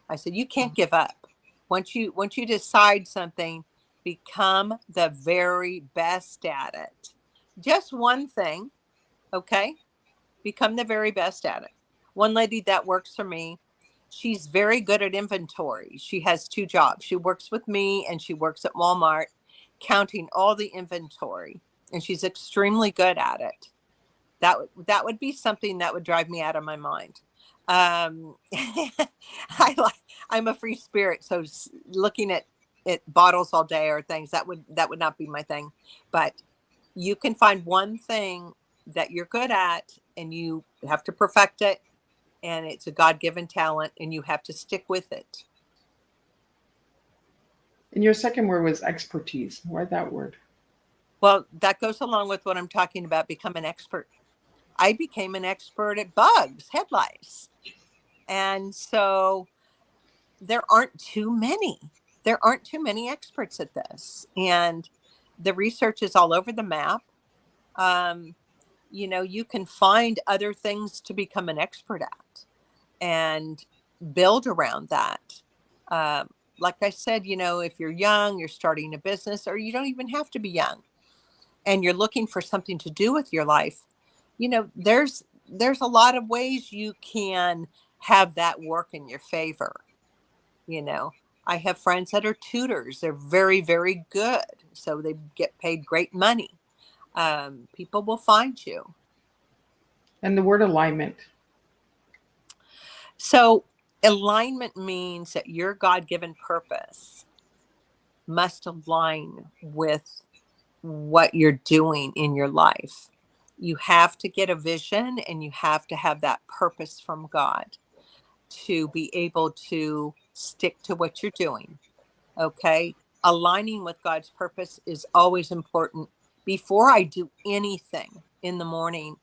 Speaker 3: I said, you can't give up. Once you decide something, become the very best at it. Just one thing. Okay. Become the very best at it. One lady that works for me, she's very good at inventory. She has two jobs. She works with me and she works at Walmart counting all the inventory, and she's extremely good at it. That would be something that would drive me out of my mind. I'm a free spirit, so looking at bottles all day or things that would not be my thing. But you can find one thing that you're good at, and you have to perfect it, and it's a God-given talent, and you have to stick with it.
Speaker 2: And your second word was expertise. Why that word?
Speaker 3: Well, that goes along with what I'm talking about, become an expert. I became an expert at bugs, head lice. And so there aren't too many. There aren't too many experts at this. And the research is all over the map. You can find other things to become an expert at and build around that. Like I said, if you're young, you're starting a business, or you don't even have to be young, and you're looking for something to do with your life, there's a lot of ways you can have that work in your favor. I have friends that are tutors. They're very, very good. So they get paid great money. People will find you.
Speaker 2: And the word alignment.
Speaker 3: So alignment means that your God-given purpose must align with what you're doing in your life. You have to get a vision, and you have to have that purpose from God to be able to stick to what you're doing. Okay. Aligning with God's purpose is always important. Before I do anything in the morning,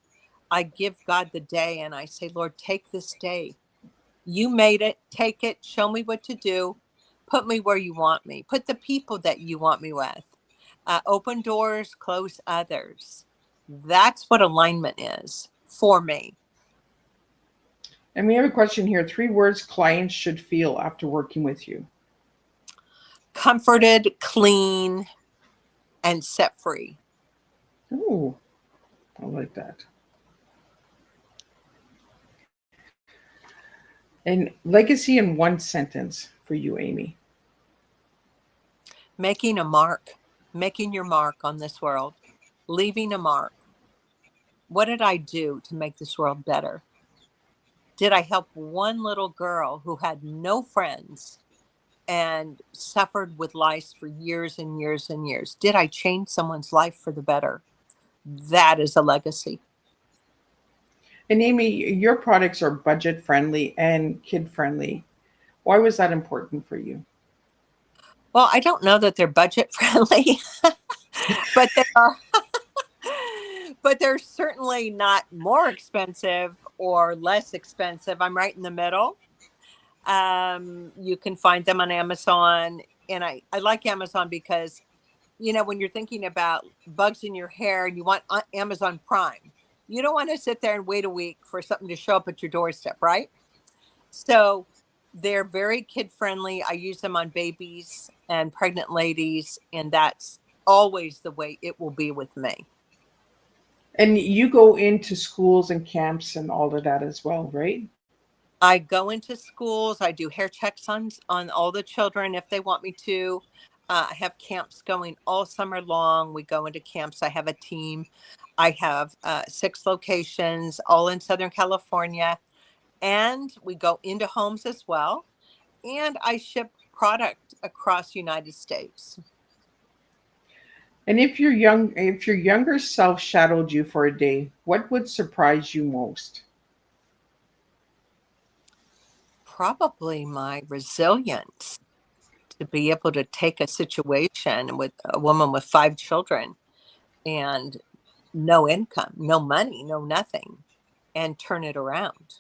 Speaker 3: I give God the day and I say, Lord, take this day. You made it. Take it. Show me what to do. Put me where you want me. Put the people that you want me with. Open doors, close others. That's what alignment is for me.
Speaker 2: And we have a question here. 3 words clients should feel after working with you.
Speaker 3: Comforted, clean, and set free.
Speaker 2: Ooh, I like that. And legacy in 1 sentence for you, Amy.
Speaker 3: Making a mark, making your mark on this world, leaving a mark. What did I do to make this world better? Did I help one little girl who had no friends and suffered with lice for years and years and years? Did I change someone's life for the better? That is a legacy.
Speaker 2: And Amy, your products are budget friendly and kid friendly. Why was that important for you?
Speaker 3: Well, I don't know that they're budget friendly, but they are. But they're certainly not more expensive or less expensive. I'm right in the middle. You can find them on Amazon. And I like Amazon because, you know, when you're thinking about bugs in your hair and you want Amazon Prime, you don't want to sit there and wait a week for something to show up at your doorstep, right? So they're very kid friendly. I use them on babies and pregnant ladies, and that's always the way it will be with me.
Speaker 2: And you go into schools and camps and all of that as well, right?
Speaker 3: I go into schools. I do hair checks on all the children if they want me to. I have camps going all summer long. We go into camps. I have a team. I have 6 locations, all in Southern California. And we go into homes as well. And I ship product across the United States.
Speaker 2: And if your younger self shadowed you for a day, what would surprise you most?
Speaker 3: Probably my resilience to be able to take a situation with a woman with 5 children and no income, no money, no nothing, and turn it around.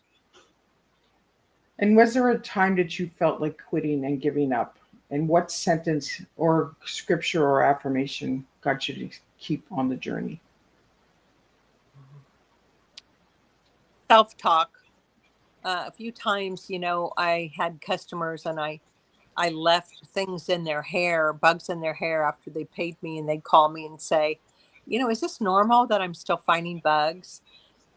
Speaker 2: And was there a time that you felt like quitting and giving up? And what sentence or scripture or affirmation got you to keep on the journey?
Speaker 3: Self-talk. A few times, you know, I had customers and I left things in their hair, bugs in their hair after they paid me, and they'd call me and say, you know, is this normal that I'm still finding bugs?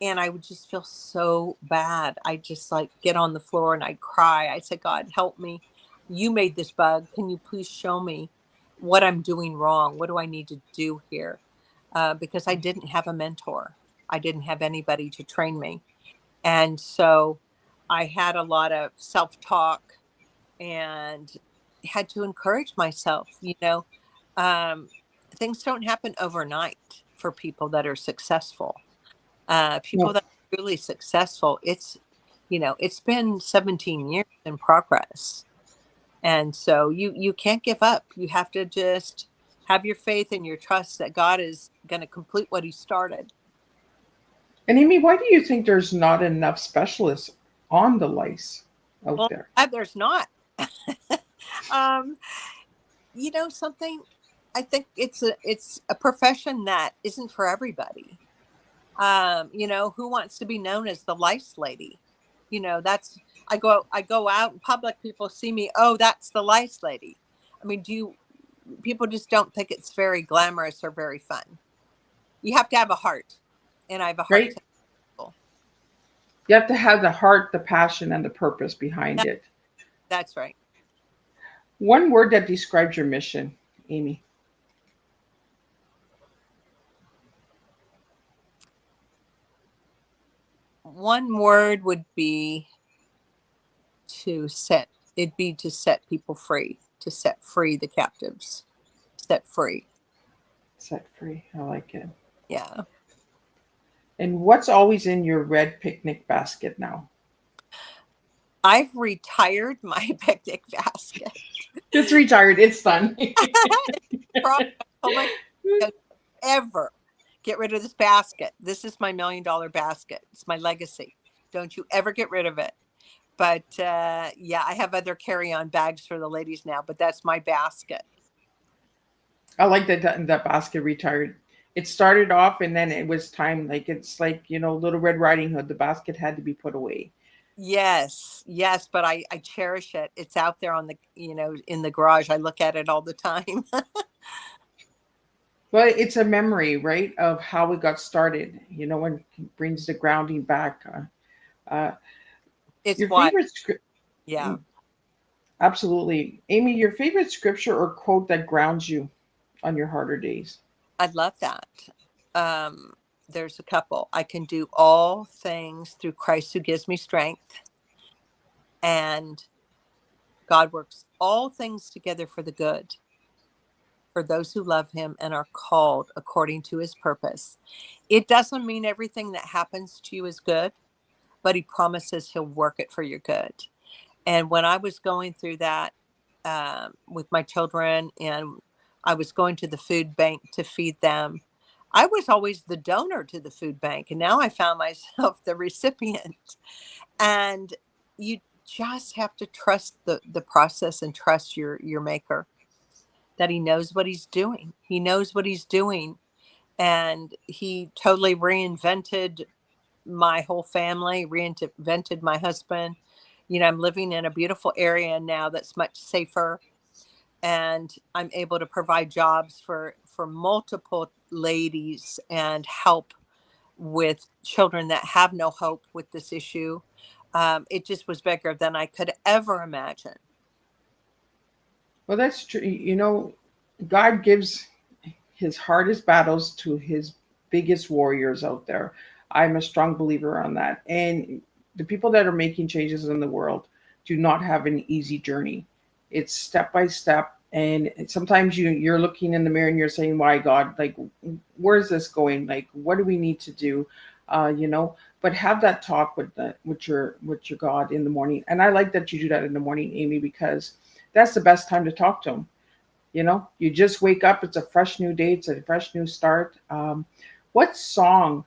Speaker 3: And I would just feel so bad. I just like get on the floor and I'd cry. I said, God, help me. You made this bug. Can you please show me what I'm doing wrong? What do I need to do here? Because I didn't have a mentor. I didn't have anybody to train me. And so I had a lot of self-talk and had to encourage myself. You know, things don't happen overnight for people that are successful. People
Speaker 2: No.
Speaker 3: that are really successful, it's, you know, it's been 17 years in progress. And so you can't give up. You have to just have your faith and your trust that God is going to complete what he started.
Speaker 2: And Amy, why do you think there's not enough specialists on the lice out
Speaker 3: Well,
Speaker 2: there?
Speaker 3: there's not. um, you know something, I think it's a profession that isn't for everybody. You know, who wants to be known as the lice lady? You know, that's I go out in public, people see me, oh, that's the lice lady. I mean, people just don't think it's very glamorous or very fun. You have to have a heart, and I have a heart
Speaker 2: Right?
Speaker 3: to people.
Speaker 2: You have to have the heart, the passion, and the purpose behind
Speaker 3: That,
Speaker 2: it.
Speaker 3: that's right.
Speaker 2: One word that describes your mission, Amy.
Speaker 3: One word would be to set people free, to set free the captives, set free.
Speaker 2: Set free. I like it.
Speaker 3: Yeah.
Speaker 2: And what's always in your red picnic basket now?
Speaker 3: I've retired my picnic basket.
Speaker 2: It's retired. It's done.
Speaker 3: Oh my, don't ever get rid of this basket. This is my $1 million basket. It's my legacy. Don't you ever get rid of it. But yeah, I have other carry-on bags for the ladies now, but that's my basket.
Speaker 2: I like that basket retired. It started off and then it was time, like it's like, Little Red Riding Hood, the basket had to be put away.
Speaker 3: Yes, yes, but I cherish it. It's out there on the, in the garage. I look at it all the time.
Speaker 2: Well, it's a memory, right, of how we got started, when it brings the grounding back. Uh,
Speaker 3: It's
Speaker 2: your
Speaker 3: why,
Speaker 2: favorite script,
Speaker 3: yeah,
Speaker 2: absolutely. Amy, your favorite scripture or quote that grounds you on your harder days?
Speaker 3: I love that. Um, there's a couple. I can do all things through Christ who gives me strength, and God works all things together for the good for those who love him and are called according to his purpose. It doesn't mean everything that happens to you is good, but he promises he'll work it for your good. And when I was going through that with my children, and I was going to the food bank to feed them, I was always the donor to the food bank. And now I found myself the recipient. And you just have to trust the process and trust your maker, that he knows what he's doing. He knows what he's doing. And he totally reinvented my whole family, reinvented my husband. I'm living in a beautiful area now that's much safer, and I'm able to provide jobs for multiple ladies and help with children that have no hope with this issue. It just was bigger than I could ever imagine.
Speaker 2: Well, that's true. God gives his hardest battles to his biggest warriors out there. I'm a strong believer on that. And the people that are making changes in the world do not have an easy journey. It's step by step. And sometimes you're looking in the mirror and you're saying, "Why, God? Like, where's this going? Like, what do we need to do?" But have that talk with your God in the morning. And I like that you do that in the morning, Amy, because that's the best time to talk to him. You just wake up, it's a fresh new day, it's a fresh new start. What song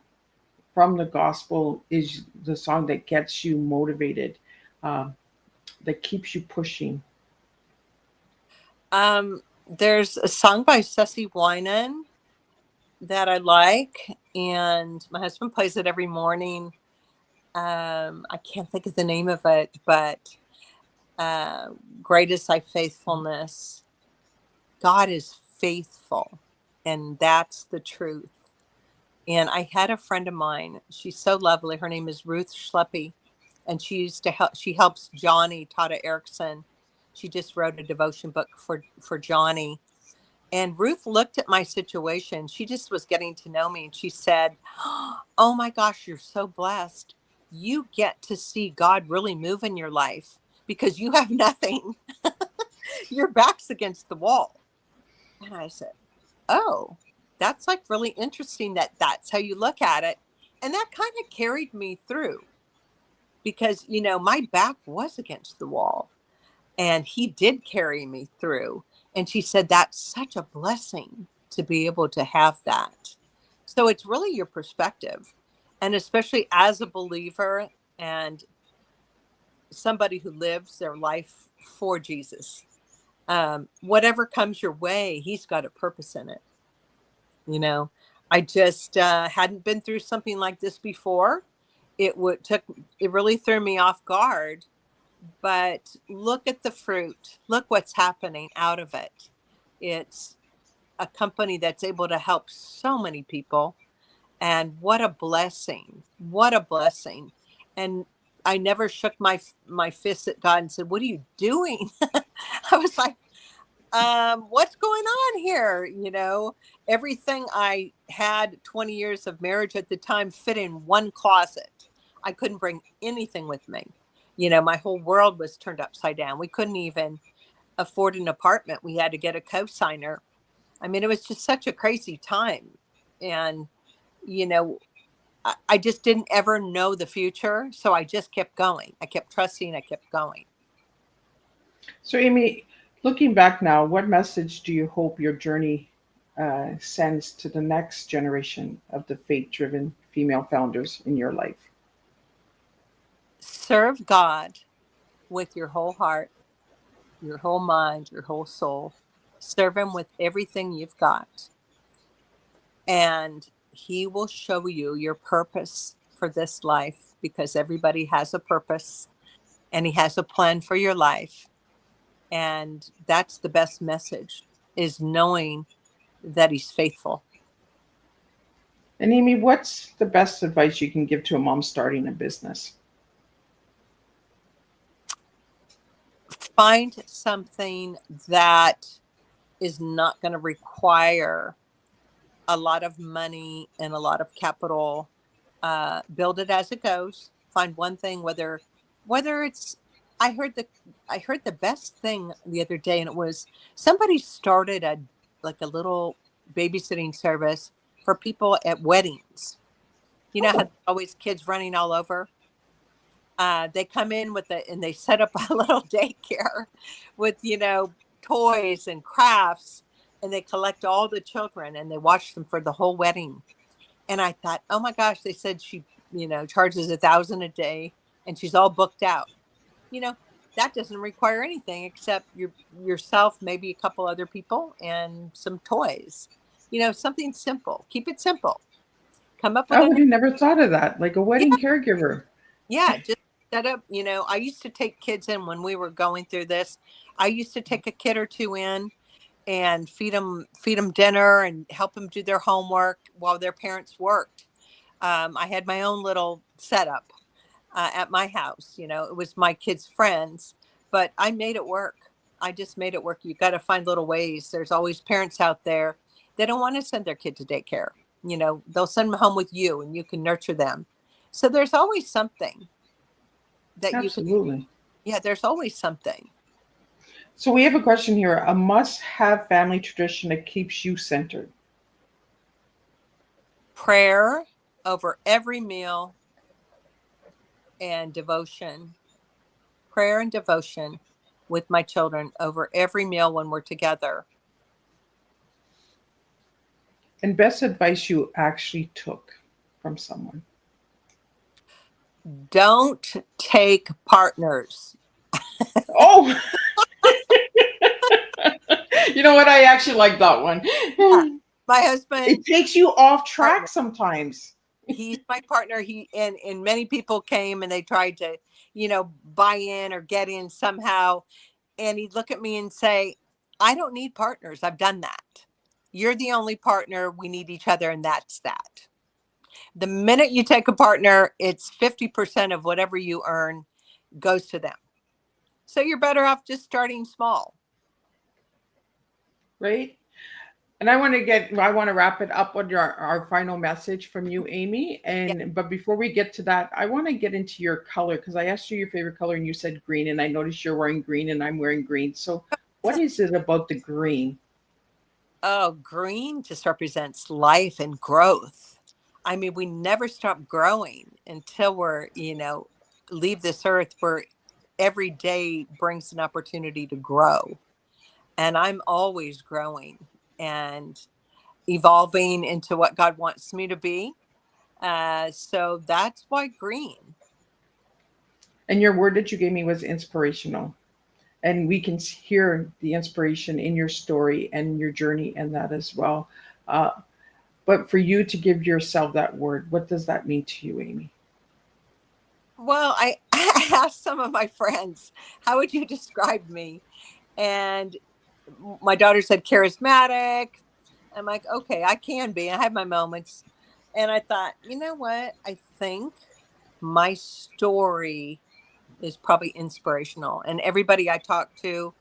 Speaker 2: from the gospel is the song that gets you motivated, um, that keeps you pushing?
Speaker 3: There's a song by Susie Winan that I like, and my husband plays it every morning. I can't think of the name of it, but uh, great is thy faithfulness. God is faithful, and that's the truth. And I had a friend of mine, she's so lovely. Her name is Ruth Schleppy, and she used to help, she helps Johnny Tata Erickson. She just wrote a devotion book for Johnny. And Ruth looked at my situation. She just was getting to know me, and she said, "Oh my gosh, you're so blessed. You get to see God really move in your life because you have nothing. Your back's against the wall." And I said, "Oh, that's like really interesting that that's how you look at it." And that kind of carried me through because, my back was against the wall, and he did carry me through. And she said, "That's such a blessing to be able to have that." So it's really your perspective. And especially as a believer and somebody who lives their life for Jesus, whatever comes your way, he's got a purpose in it. You know, I just hadn't been through something like this before. It really threw me off guard, but look at the fruit. Look what's happening out of it. It's a company that's able to help so many people, and what a blessing. What a blessing. And I never shook my fist at God and said, "What are you doing?" I was like, what's going on here? Everything I had 20 years of marriage at the time fit in one closet. I couldn't bring anything with me. My whole world was turned upside down. We couldn't even afford an apartment. We had to get a co-signer. I mean, it was just such a crazy time. And, you know, I just didn't ever know the future. So I just kept going. I kept trusting. I kept going.
Speaker 2: So, Amy, looking back now, what message do you hope your journey sends to the next generation of the faith driven female founders in your life?
Speaker 3: Serve God with your whole heart, your whole mind, your whole soul. Serve him with everything you've got. and he will show you your purpose for this life, because everybody has a purpose and he has a plan for your life. And that's the best message, is knowing that he's faithful.
Speaker 2: And Amy, what's the best advice you can give to a mom starting a business?
Speaker 3: Find something that is not going to require a lot of money and a lot of capital. Build it as it goes. Find one thing, whether it's, I heard the best thing the other day, and it was somebody started a little babysitting service for people at weddings. You know how
Speaker 2: Oh,
Speaker 3: there's always kids running all over. They come in and they set up a little daycare with, toys and crafts, and they collect all the children and they watch them for the whole wedding. And I thought, oh my gosh, they said she, charges 1,000 a day and she's all booked out. You know, that doesn't require anything except yourself, maybe a couple other people, and some toys. Something simple. Keep it simple. Come up with
Speaker 2: I
Speaker 3: a
Speaker 2: would have never thought of that. Like a
Speaker 3: yeah,
Speaker 2: wedding caregiver.
Speaker 3: yeah, just set up, I used to take kids in when we were going through this. I used to take a kid or two in and feed them dinner and help them do their homework while their parents worked. I had my own little setup at my house. It was my kids' friends, but I made it work. I just made it work. You got to find little ways. There's always parents out there. They don't want to send their kid to daycare. They'll send them home with you and you can nurture them. So there's always something that you can,
Speaker 2: Absolutely.
Speaker 3: yeah, there's always something.
Speaker 2: So we have a question here. A must-have family tradition that keeps you centered.
Speaker 3: Prayer over every meal, and devotion. Prayer and devotion with my children over every meal when we're together.
Speaker 2: And best advice you actually took from someone.
Speaker 3: Don't take partners.
Speaker 2: Oh, you know what? I actually like that one.
Speaker 3: Yeah, my husband,
Speaker 2: It takes you off track
Speaker 3: partner.
Speaker 2: sometimes.
Speaker 3: He's my partner. And many people came and they tried to, buy in or get in somehow. And he'd look at me and say, I don't need partners. I've done that. You're the only partner. We need each other. And that's that. The minute you take a partner, it's 50% of whatever you earn goes to them. So you're better off just starting small.
Speaker 2: Right? And I want to wrap it up with our final message from you, Amy.
Speaker 3: Yeah.
Speaker 2: But before we get to that, I want to get into your color because I asked you your favorite color and you said green, and I noticed you're wearing green and I'm wearing green. So what is it about the green?
Speaker 3: Oh, green just represents life and growth. I mean, we never stop growing until we're, leave this earth, where every day brings an opportunity to grow. And I'm always growing and evolving into what God wants me to be. So that's why green.
Speaker 2: And your word that you gave me was inspirational. And we can hear the inspiration in your story and your journey and that as well. Uh, but for you to give yourself that word, what does that mean to you, Amy?
Speaker 3: Well, I, I asked some of my friends, how would you describe me? And my daughter said charismatic. I'm like, okay, I can be. I have my moments. And I thought, you know what? I think my story is probably inspirational. And everybody I talk to,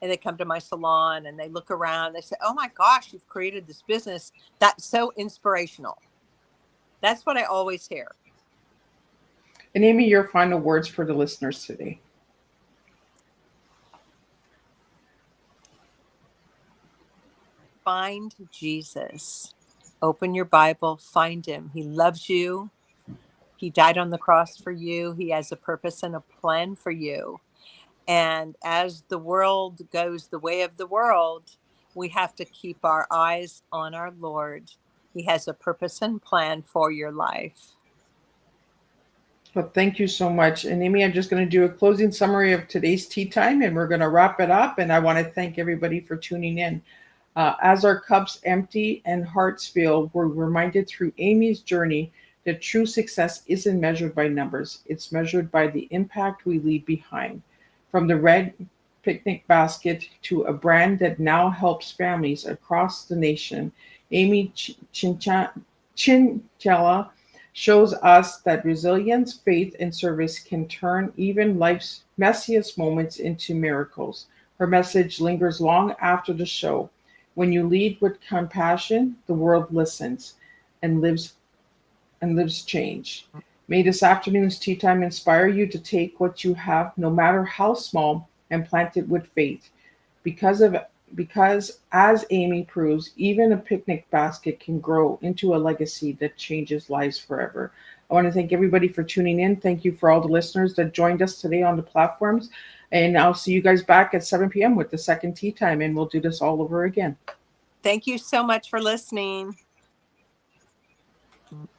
Speaker 3: and they come to my salon and they look around, they say, oh my gosh, you've created this business that's so inspirational. That's what I always hear.
Speaker 2: And Amy, your final words for the listeners today.
Speaker 3: Find Jesus. Open your Bible, find him. He loves you. He died on the cross for you. He has a purpose and a plan for you. And as the world goes the way of the world, we have to keep our eyes on our Lord. He has a purpose and plan for your life.
Speaker 2: Well, thank you so much. And Amy, I'm just going to do a closing summary of today's tea time and we're going to wrap it up. And I want to thank everybody for tuning in. As our cups empty and hearts fill, we're reminded through Amy's journey that true success isn't measured by numbers, it's measured by the impact we leave behind. From the red picnic basket to a brand that now helps families across the nation, Amy Chinchilla shows us that resilience, faith, and service can turn even life's messiest moments into miracles. Her message lingers long after the show. When you lead with compassion, the world listens and lives change. May this afternoon's tea time inspire you to take what you have, no matter how small, and plant it with faith. Because of because as Amy proves, even a picnic basket can grow into a legacy that changes lives forever. I want to thank everybody for tuning in. Thank you for all the listeners that joined us today on the platforms. And I'll see you guys back at 7 p.m. with the second tea time, and we'll do this all over again.
Speaker 3: Thank you so much for listening.